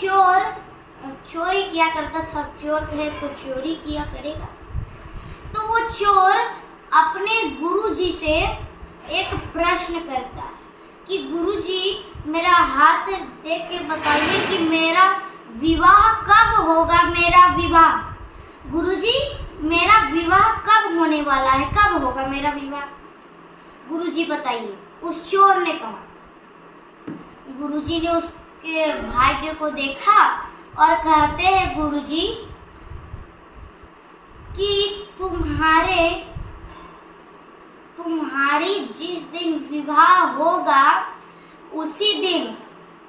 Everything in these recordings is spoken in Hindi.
चोर चोरी किया करता था, चोर है तो चोरी किया करेगा। तो वो चोर अपने गुरुजी से एक प्रश्न करता है कि गुरुजी मेरा हाथ देख के बताइए कि मेरा विवाह कब होगा, मेरा विवाह। गुरुजी मेरा विवाह कब होने वाला है, कब होगा मेरा विवाह, गुरुजी बताइए, उस चोर ने कहा। गुरुजी ने उसके भाग्य को देखा और कहते हैं गुरुजी कि तुम्हारी जिस दिन विवाह होगा उसी दिन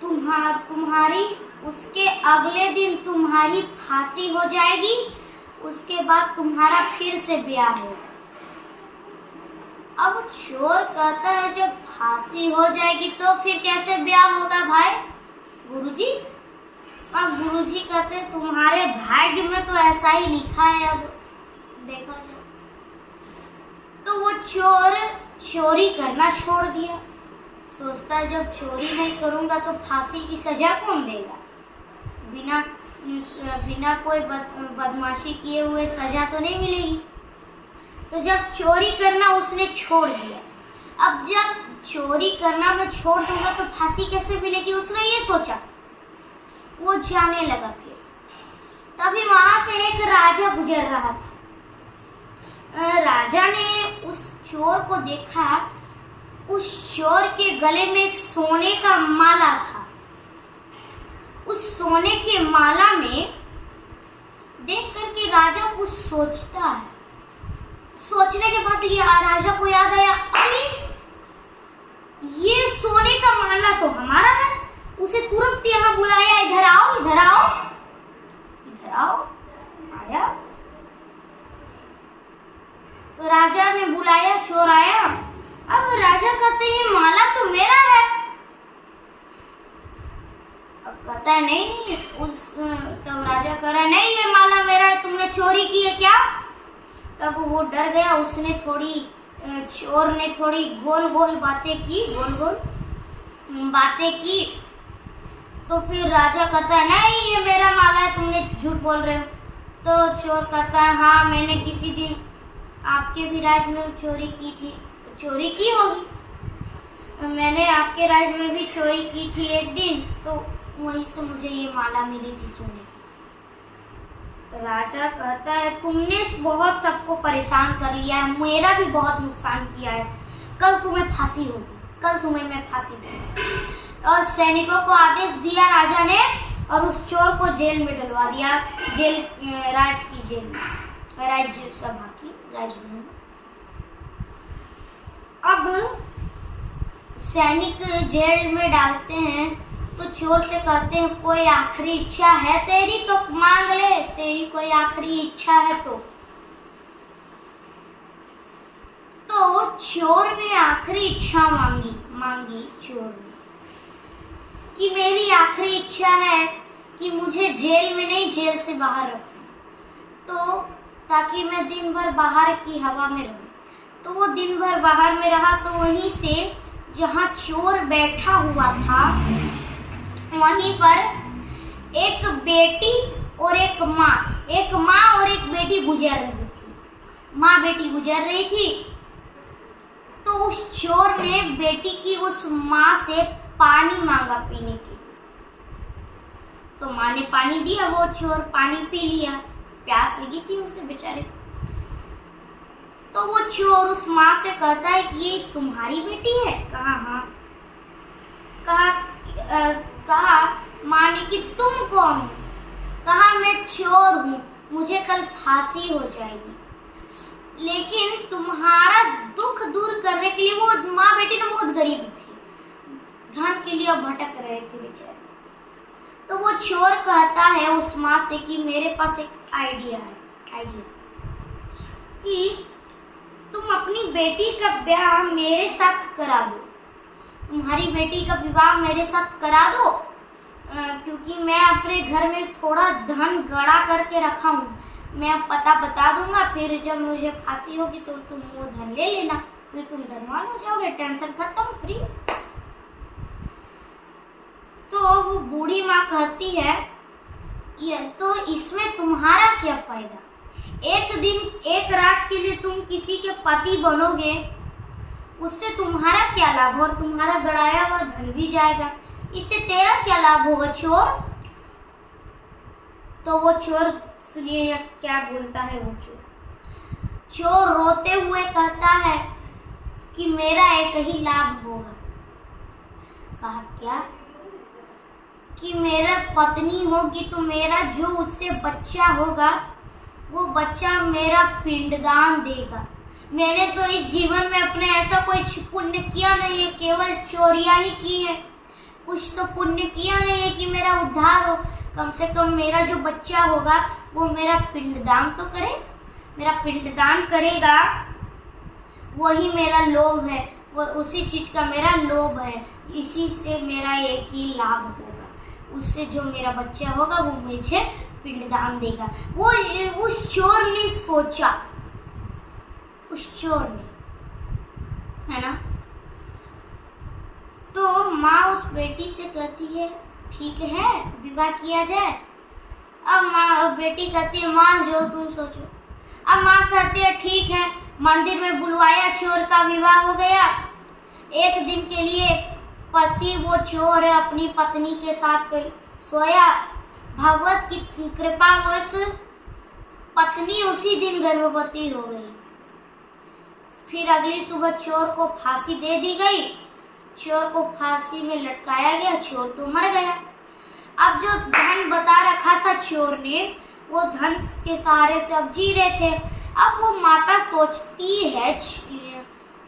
तुम्हारी उसके अगले दिन तुम्हारी फांसी हो जाएगी, उसके बाद तुम्हारा फिर से ब्याह होगा। अब चोर कहता है जब फांसी हो जाएगी तो फिर कैसे ब्याह होगा भाई गुरुजी। अब गुरुजी कहते हैं तुम्हारे भाग्य में तो ऐसा ही लिखा है, अब देखा जाए। तो वो चोर चोरी करना छोड़ दिया, सोचता है जब चोरी नहीं करूंगा तो फांसी की सजा कौन देगा, बिना कोई बदमाशी किए हुए सजा तो नहीं मिलेगी। तो जब चोरी करना उसने छोड़ दिया, अब जब चोरी करना मैं छोड़ दूंगा तो फांसी कैसे मिलेगी, उसने ये सोचा। वो जाने लगा, फिर तभी वहां से एक राजा गुजर रहा था। राजा ने उस चोर को देखा, उस चोर के गले में एक सोने का माला था। उस सोने के माला में देख करके राजा कुछ सोचता है। सोचने के बाद राजा को याद आया, अरे ये सोने का माला तो हमारा है। उसे तुरंत यहाँ बुलाया, इधर आओ इधर आओ इधर आओ। आया तो राजा ने बुलाया, चोर आया। अब राजा कहते हैं माला तो मेरा है। अब कहता है नहीं तब राजा कह रहा है नहीं ये माला मेरा है, तुमने चोरी की है क्या। तब वो डर गया, चोर ने थोड़ी गोल गोल बातें की। तो फिर राजा कहता है नहीं ये मेरा माला है, तुमने झूठ बोल रहे हो। तो चोर कहता है हाँ मैंने किसी दिन आपके भी राज में चोरी की थी, चोरी की होगी, मैंने आपके राज में भी चोरी की थी एक दिन, तो वहीं से मुझे ये माला मिली थी सोने की। राजा कहता है तुमने बहुत सबको परेशान कर लिया है, मेरा भी बहुत नुकसान किया है, कल तुम्हें फांसी होगी, कल तुम्हें मैं फांसी दूंगा। और सैनिकों को आदेश दिया राजा ने और उस चोर को जेल में डलवा दिया, राज की जेल में, राज्यसभा की राजभवन में। अब सैनिक जेल में डालते हैं तो चोर से कहते हैं कोई आखिरी इच्छा है तेरी तो मांग ले, तेरी कोई आखिरी इच्छा है तो चोर ने आखिरी इच्छा मांगी चोर ने कि मेरी आखिरी इच्छा है कि मुझे जेल में नहीं जेल से बाहर रखो, तो ताकि मैं दिन भर बाहर की हवा में रहूं। तो वो दिन भर बाहर में रहा, तो वहीं से जहाँ चोर बैठा हुआ था वहीं पर एक बेटी और एक माँ और एक बेटी गुजर रही थी। माँ बेटी गुजर रही थी तो उस चोर ने बेटी की उस माँ से पानी मांगा पीने के लिए। तो माँ ने पानी दिया, वो चोर पानी पी लिया, प्यास लगी थी उसे बेचारे। तो वो चोर उस माँ से कहता है कि ये तुम्हारी बेटी है। कहा हाँ। कहा माँ ने कि तुम कौन हो। कहा मैं चोर हूँ, मुझे कल फांसी हो जाएगी, लेकिन तुम्हारा दुख दूर करने के लिए, वो माँ बेटी ना बहुत गरीब थी, धन के लिए भटक रहे थे बेचारे। तो वो चोर कहता है उस माँ से कि मेरे पास एक आइडिया कि तुम अपनी बेटी का ब्याह मेरे साथ करा दो, तुम्हारी बेटी का विवाह मेरे साथ करा दो, क्योंकि मैं अपने घर में थोड़ा धन गड़ा करके रखा हूँ, मैं पता बता दूंगा, फिर जब मुझे फांसी होगी तो तुम वो धन ले लेना, फिर तुम धनवान हो जाओगे, टेंशन खत्म, फ्री। तो वो बूढ़ी माँ कहती है, ये तो इसमें तुम्हारा क्या फायदा, एक दिन एक रात के लिए तुम किसी के पति बनोगे, उससे तुम्हारा क्या लाभ, और तुम्हारा गड़ाया हुआ धन भी जाएगा, इससे तेरा क्या लाभ होगा चोर। तो वो चोर, सुनिए क्या बोलता है वो चोर रोते हुए कहता है कि मेरा एक ही लाभ होगा। कहा क्या? कि मेरा पत्नी होगी तो मेरा जो उससे बच्चा होगा वो बच्चा मेरा पिंडदान देगा। मैंने तो इस जीवन में अपने ऐसा कोई पुण्य किया नहीं है, केवल चोरियां ही की है, कुछ तो पुण्य किया नहीं है कि मेरा उद्धार हो। कम से कम मेरा जो बच्चा होगा वो मेरा पिंडदान तो करे, मेरा पिंडदान करेगा, वही मेरा लोभ है, वो उसी चीज का मेरा लोभ है, इसी से मेरा एक ही लाभ होगा, उससे जो मेरा बच्चा होगा वो मुझे पिंडदान देगा। वो उस चोर ने सोचा, उस चोर ने, है ना। तो माँ उस बेटी से कहती है ठीक है विवाह किया जाए। अब बेटी कहती है माँ जो तुम सोचो। अब माँ कहती है ठीक है, मंदिर में बुलवाया, चोर का विवाह हो गया। एक दिन के लिए पति वो चोर है अपनी पत्नी के साथ सोया, भगवत की कृपावश पत्नी उसी दिन गर्भवती हो गई। फिर अगली सुबह चोर को फांसी दे दी गई, चोर को फांसी में लटकाया गया, चोर तो मर गया। अब जो धन बता रखा था चोर ने, वो धन के सहारे से अब जी रहे थे। अब वो माता सोचती है,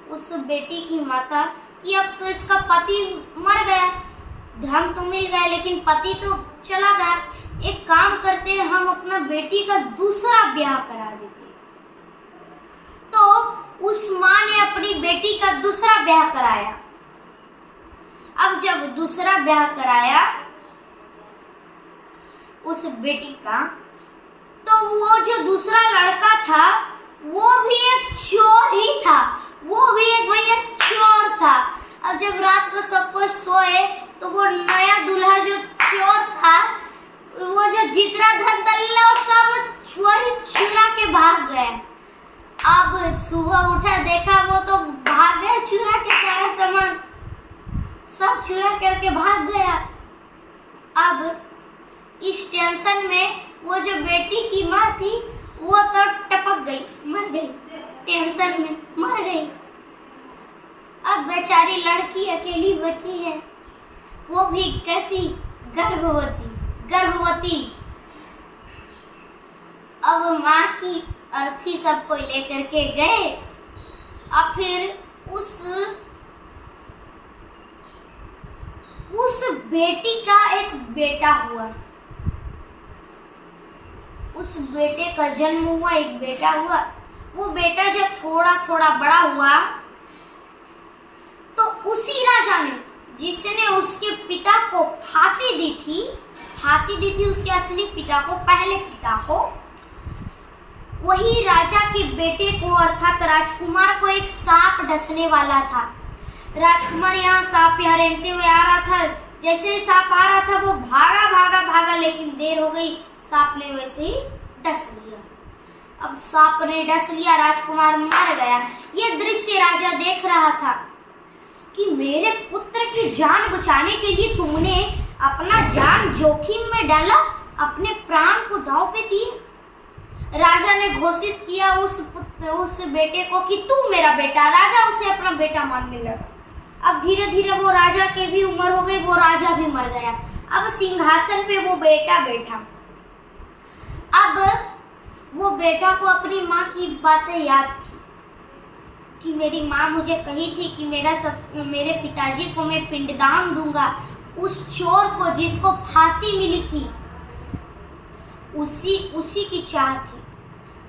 उस बेटी की माता, कि अब तो इसका पति मर गया, धन तो मिल गया लेकिन पति तो चला गया, एक काम करते हैं हम अपना बेटी का दूसरा ब्याह करा देते। तो उस माँ ने अपनी बेटी का दूसरा ब्याह कराया। अब जब दूसरा ब्याह कराया उस बेटी का, तो वो जो दूसरा लड़का था वो भी एक चोर ही था, वो भी एक भैया चोर था। अब जब रात को सब कोई सोए तो वो नया दूल्हा जो चोर था, वो जो जितना धन दल्ला सब वही चुरा के भाग गए। अब सुबह उठा देखा वो तो भाग गए, चुरा के सारा सामान सब चुरा करके भाग गया। अब इस टेंशन में वो जो बेटी की माँ थी वो तो टपक गई, मर गई, टेंशन में मर गई। अब बेचारी लड़की अकेली बची है, वो भी कैसी, गर्भवती। अब माँ की अर्थी सबको लेकर के गए। अब फिर उस बेटी का एक बेटा हुआ, उस बेटे का जन्म हुआ, एक बेटा हुआ। वो बेटा जब थोड़ा थोड़ा बड़ा हुआ तो उसी राजा ने, जिसने उसके पिता को फांसी दी थी उसके असली पिता को, पहले पिता को, वही राजा के बेटे को अर्थात राजकुमार को एक सांप डसने वाला था। राजकुमार यहाँ सांप यहाँ रेंगते हुए आ रहा था, जैसे सांप आ रहा था वो भागा, लेकिन देर हो गई, सांप ने वैसे ही डस लिया। अब सांप ने डस लिया, राजकुमार मर गया। ये दृश्य राजा देख रहा था कि मेरे पुत्र की जान बचाने के लिए तुमने अपना जान जोखिम में डाला, अपने प्राण को दांव पे दिए। राजा ने घोषित किया उस बेटे को कि तू मेरा बेटा। राजा उसे अपना बेटा मानने लगा। अब धीरे धीरे वो राजा की भी उम्र हो गई, वो राजा भी मर गया। अब सिंहासन पे वो बेटा बैठा। अब वो बेटा को अपनी माँ की बातें याद थी कि मेरी माँ मुझे कही थी कि मेरे पिताजी को मैं पिंडदान दूंगा। उस चोर को जिसको फांसी मिली थी उसी की चाह थी।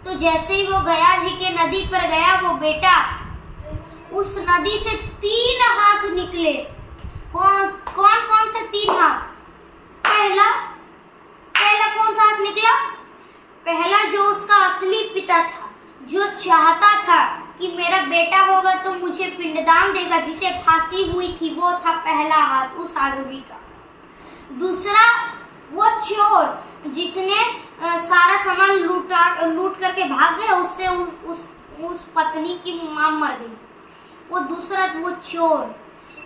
तो जैसे ही वो गया जी के नदी पर गया, वो बेटा, उस नदी से 3 हाथ निकले। कौन से 3 हाथ? पहला कौन सा हाथ निकला? पहला जो उसका असली पिता था, जो चाहता था कि मेरा बेटा होगा तो मुझे पिंडदान देगा, जिसे फांसी हुई थी, वो था पहला हाथ उस आदमी का। दूसरा वो चोर जिसने सारा सामान लूट करके भाग गया, उससे उस पत्नी की मां मर गई, वो दूसरा वो चोर।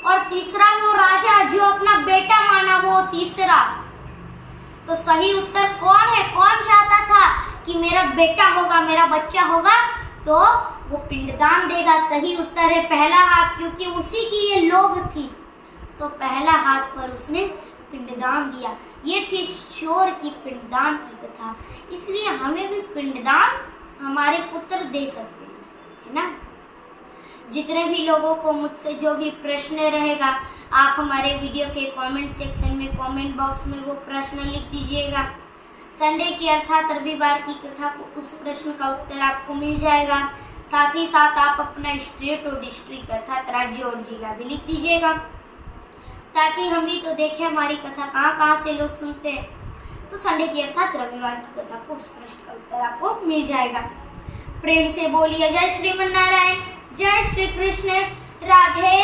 और तीसरा वो राजा जो अपना बेटा माना, वो तीसरा। तो सही उत्तर कौन है? कौन चाहता था कि मेरा बेटा होगा, मेरा बच्चा होगा, तो वो पिंडदान देगा। सही उत्तर है पहला हाथ, क्योंकि उसी की ये लोभ थी, तो पहला हाथ पर उसने पिंडदान दिया। ये थी चोर की पिंडदान की कथा। इसलिए हमें भी पिंडदान हमारे पुत्र दे सकते हैं, है ना। जितने भी लोगों को मुझसे जो भी प्रश्न रहेगा, आप हमारे वीडियो के कमेंट सेक्शन में, कमेंट बॉक्स में वो प्रश्न लिख दीजिएगा। संडे की अर्थात रविवार की कथा को, उस प्रश्न का उत्तर आपको मिल जाएगा। साथ ही साथ आप अपना स्टेट और डिस्ट्रिक्ट अर्थात राज्य और जिला भी लिख दीजिएगा, ताकि हम भी तो देखें हमारी कथा कहाँ कहाँ से लोग सुनते हैं। तो संडे की अर्थात रविवार की कथा को, उस प्रश्न का उत्तर आपको मिल जाएगा। प्रेम से बोलिए जय श्रीमन नारायण, जय श्री कृष्ण, राधे